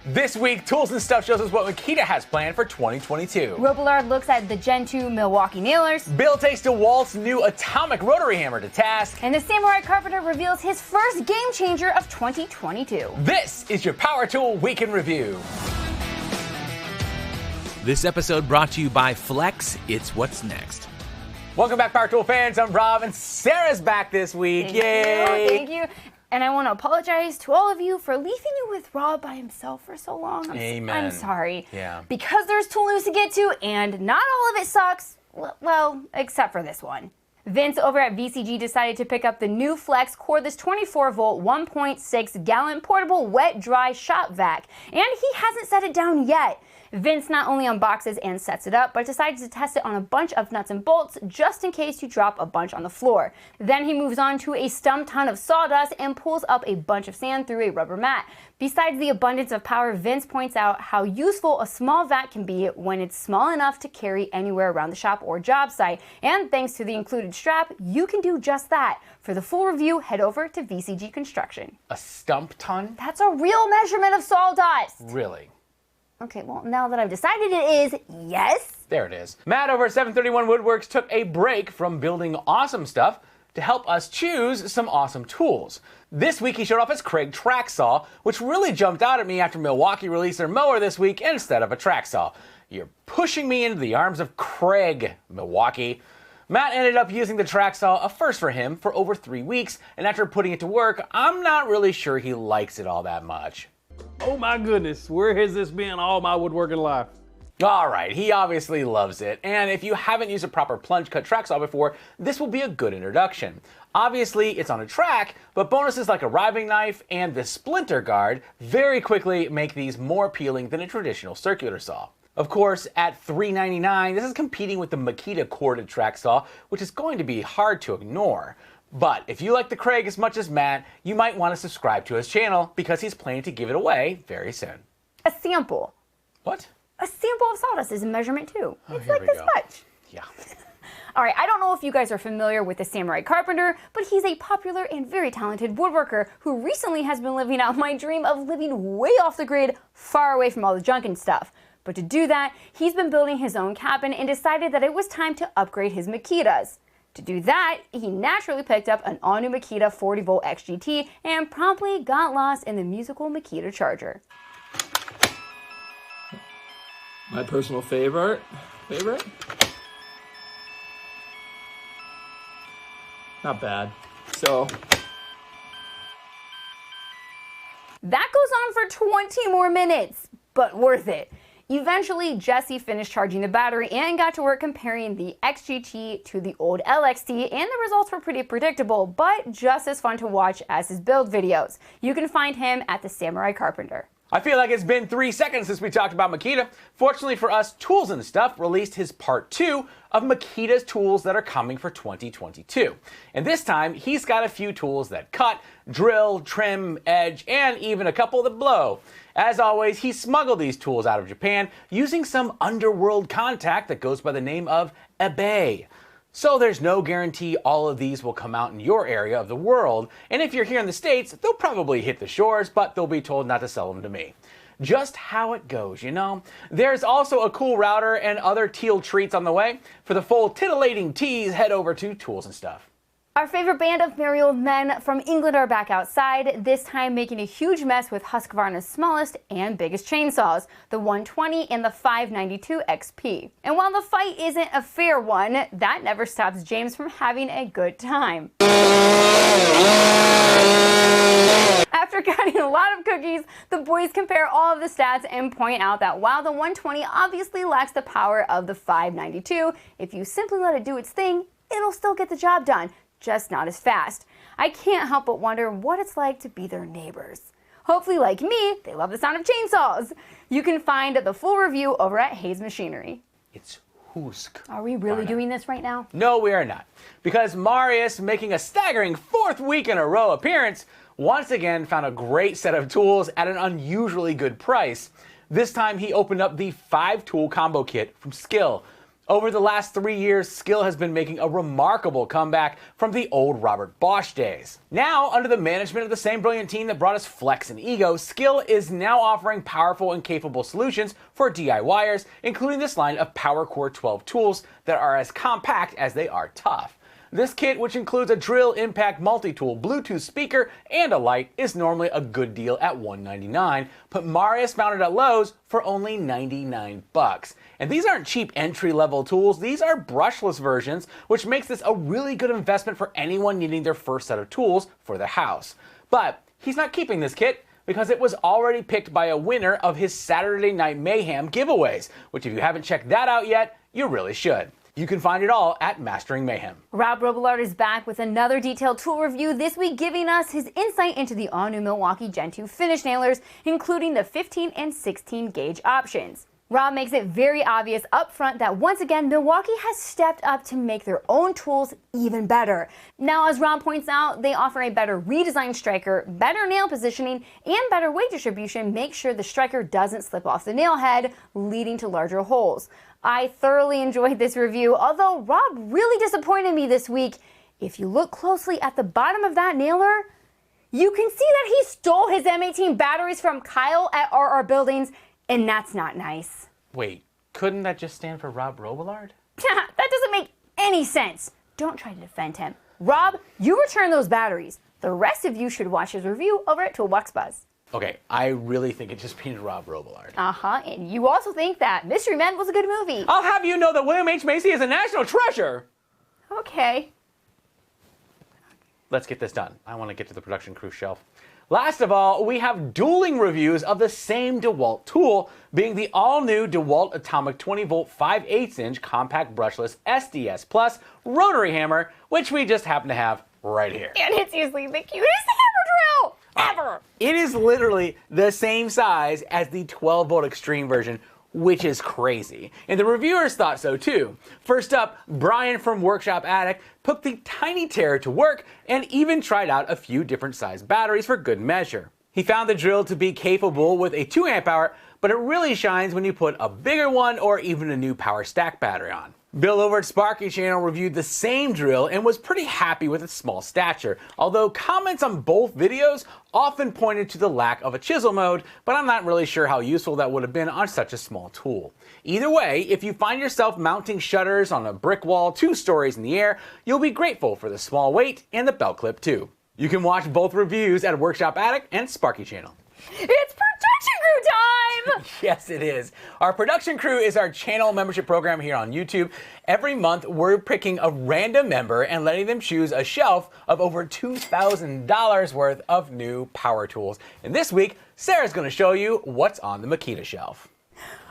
This week, Tools and Stuff shows us what Makita has planned for 2022. Robillard looks at the Gen 2 Milwaukee Nailers. Bill takes DeWalt's new atomic rotary hammer to task. And the Samurai Carpenter reveals his first game changer of 2022. This is your Power Tool Week in Review. This episode brought to you by Flex. It's what's next. Welcome back, Power Tool fans. I'm Rob, and Sarah's back this week. Yay! Thank you. And I want to apologize to all of you for leaving you with Rob by himself for so long. Amen. I'm sorry. Yeah. Because there's tool news to get to, and not all of it sucks. Well, except for this one. Vince over at VCG decided to pick up the new Flex cordless 24-volt 1.6 gallon portable wet-dry shop vac, and he hasn't set it down yet. Vince not only unboxes and sets it up, but decided to test it on a bunch of nuts and bolts just in case you drop a bunch on the floor. Then he moves on to a stump ton of sawdust and pulls up a bunch of sand through a rubber mat. Besides the abundance of power, Vince points out how useful a small vac can be when it's small enough to carry anywhere around the shop or job site. And thanks to the included strap, you can do just that. For the full review, head over to VCG Construction. A stump ton? That's a real measurement of sawdust. Really? Okay, well, now that I've decided it is, yes. There it is. Matt over at 731 Woodworks took a break from building awesome stuff to help us choose some awesome tools. This week he showed off his Kreg track saw, which really jumped out at me after Milwaukee released their mower this week instead of a track saw. You're pushing me into the arms of Kreg, Milwaukee. Matt ended up using the track saw, a first for him, for over 3 weeks, and after putting it to work, I'm not really sure he likes it all that much. Oh my goodness, where has this been all my woodworking life? Alright, he obviously loves it, and if you haven't used a proper plunge cut track saw before, this will be a good introduction. Obviously, it's on a track, but bonuses like a riving knife and the splinter guard very quickly make these more appealing than a traditional circular saw. Of course, at $3.99, this is competing with the Makita corded track saw, which is going to be hard to ignore. But if you like the Kreg as much as Matt, you might want to subscribe to his channel because he's planning to give it away very soon. A sample. What? A sample of sawdust is a measurement too. It's here like we this go. much. Yeah. All right, I don't know if you guys are familiar with the Samurai Carpenter, but he's a popular and very talented woodworker who recently has been living out my dream of living way off the grid, far away from all the junk and stuff. But to do that, he's been building his own cabin and decided that it was time to upgrade his Makitas. To do that, he naturally picked up an all-new Makita 40-volt XGT and promptly got lost in the musical Makita charger. My personal favorite? Not bad. So, That goes on for 20 more minutes, but worth it. Eventually, Jesse finished charging the battery and got to work comparing the XGT to the old LXT, and the results were pretty predictable, but just as fun to watch as his build videos. You can find him at the Samurai Carpenter. I feel like it's been 3 seconds since we talked about Makita. Fortunately for us, Tools and Stuff released his part 2 of Makita's tools that are coming for 2022. And this time, he's got a few tools that cut, drill, trim, edge, and even a couple that blow. As always, he smuggled these tools out of Japan using some underworld contact that goes by the name of eBay. So there's no guarantee all of these will come out in your area of the world, and if you're here in the States, they'll probably hit the shores, but they'll be told not to sell them to me. Just how it goes, you know? There's also a cool router and other teal treats on the way. For the full titillating tease, head over to Tools and Stuff. Our favorite band of merry old men from England are back outside, this time making a huge mess with Husqvarna's smallest and biggest chainsaws, the 120 and the 592 XP. And while the fight isn't a fair one, that never stops James from having a good time. After cutting a lot of cookies, the boys compare all of the stats and point out that while the 120 obviously lacks the power of the 592, if you simply let it do its thing, it'll still get the job done. Just not as fast. I can't help but wonder what it's like to be their neighbors. Hopefully, like me, they love the sound of chainsaws. You can find the full review over at Hayes Machinery. It's Husk. Are we really doing this right now? No, we are not. Because Marius, making a staggering 4th week in a row appearance, once again found a great set of tools at an unusually good price. This time he opened up the 5-tool combo kit from Skill. Over the last 3 years, Skil has been making a remarkable comeback from the old Robert Bosch days. Now, under the management of the same brilliant team that brought us Flex and Ego, Skil is now offering powerful and capable solutions for DIYers, including this line of PowerCore 12 tools that are as compact as they are tough. This kit, which includes a drill, impact, multi-tool, Bluetooth speaker, and a light, is normally a good deal at $199, but Marius found it at Lowe's for only 99 bucks. And these aren't cheap entry-level tools, these are brushless versions, which makes this a really good investment for anyone needing their first set of tools for the house. But he's not keeping this kit, because it was already picked by a winner of his Saturday Night Mayhem giveaways, which if you haven't checked that out yet, you really should. You can find it all at Mastering Mayhem. Rob Robillard is back with another detailed tool review this week, giving us his insight into the all-new Milwaukee Gen 2 finish nailers, including the 15 and 16 gauge options. Rob makes it very obvious up front that once again, Milwaukee has stepped up to make their own tools even better. Now, as Rob points out, they offer a better redesigned striker, better nail positioning, and better weight distribution. Make sure the striker doesn't slip off the nail head, leading to larger holes. I thoroughly enjoyed this review, although Rob really disappointed me this week. If you look closely at the bottom of that nailer, you can see that he stole his M18 batteries from Kyle at RR Buildings, and that's not nice. Wait, couldn't that just stand for Rob Robillard? That doesn't make any sense. Don't try to defend him. Rob, you return those batteries. The rest of you should watch his review over at Toolbox Buzz. Okay, I really think it just means Rob Robillard. And you also think that Mystery Men was a good movie. I'll have you know that William H. Macy is a national treasure! Okay. Let's get this done. I want to get to the production crew shelf. Last of all, we have dueling reviews of the same DeWalt tool, being the all-new DeWalt Atomic 20-volt 5/8" compact brushless SDS Plus rotary hammer, which we just happen to have right here. And it's easily the cutest hammer drill ever! It is literally the same size as the 12-volt Extreme version, which is crazy. And the reviewers thought so too. First up, Brian from Workshop Addict put the Tiny Terror to work and even tried out a few different size batteries for good measure. He found the drill to be capable with a 2 amp hour, but it really shines when you put a bigger one or even a new power stack battery on. Bill over at Sparky Channel reviewed the same drill and was pretty happy with its small stature, although comments on both videos often pointed to the lack of a chisel mode, but I'm not really sure how useful that would have been on such a small tool. Either way, if you find yourself mounting shutters on a brick wall 2 stories in the air, you'll be grateful for the small weight and the belt clip too. You can watch both reviews at Workshop Addict and Sparky Channel. It's Production Crew time! Yes, it is. Our Production Crew is our channel membership program here on YouTube. Every month, we're picking a random member and letting them choose a shelf of over $2,000 worth of new power tools. And this week, Sarah's going to show you what's on the Makita shelf.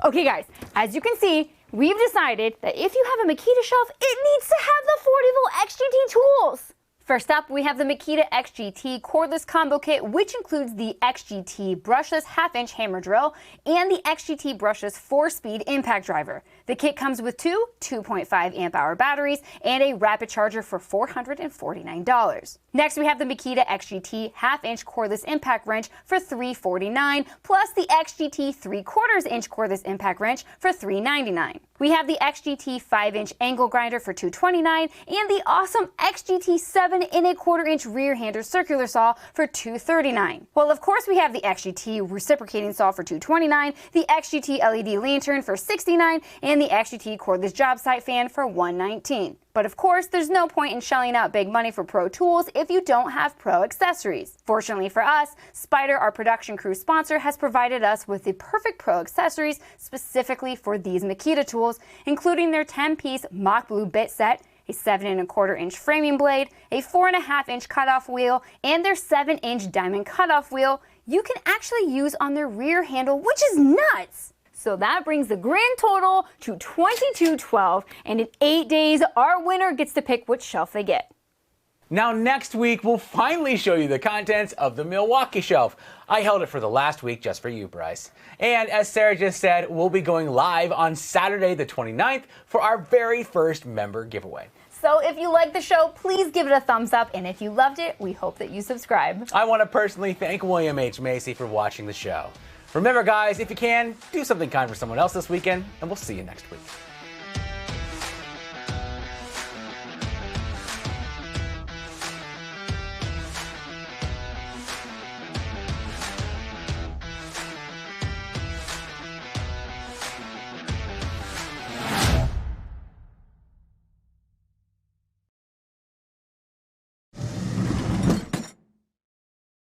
Okay guys, as you can see, we've decided that if you have a Makita shelf, it needs to have the 40-volt XGT tools. First up, we have the Makita XGT cordless combo kit, which includes the XGT brushless 1/2" hammer drill and the XGT brushless 4-speed impact driver. The kit comes with two 2.5 amp hour batteries and a rapid charger for $449. Next, we have the Makita XGT 1/2" cordless impact wrench for $349, plus the XGT 3/4" cordless impact wrench for $399. We have the XGT 5" angle grinder for $229 and the awesome XGT 7 1/4" rear hander circular saw for $239. Well, of course, we have the XGT reciprocating saw for $229, the XGT LED lantern for $69, and the XGT cordless job site fan for $119. But of course, there's no point in shelling out big money for pro tools if you don't have pro accessories. Fortunately for us, Spyder, our Production Crew sponsor, has provided us with the perfect pro accessories specifically for these Makita tools, including their 10-piece Mach Blue bit set, a 7 1/4" framing blade, a 4 1/2" cutoff wheel, and their 7 diamond cutoff wheel you can actually use on their rear handle, which is nuts! So that brings the grand total to $22.12, and in 8 days, our winner gets to pick which shelf they get. Now next week, we'll finally show you the contents of the Milwaukee shelf. I held it for the last week just for you, Bryce. And as Sarah just said, we'll be going live on Saturday the 29th for our very first member giveaway. So if you like the show, please give it a thumbs up, and if you loved it, we hope that you subscribe. I want to personally thank William H. Macy for watching the show. Remember, guys, if you can, do something kind for someone else this weekend, and we'll see you next week.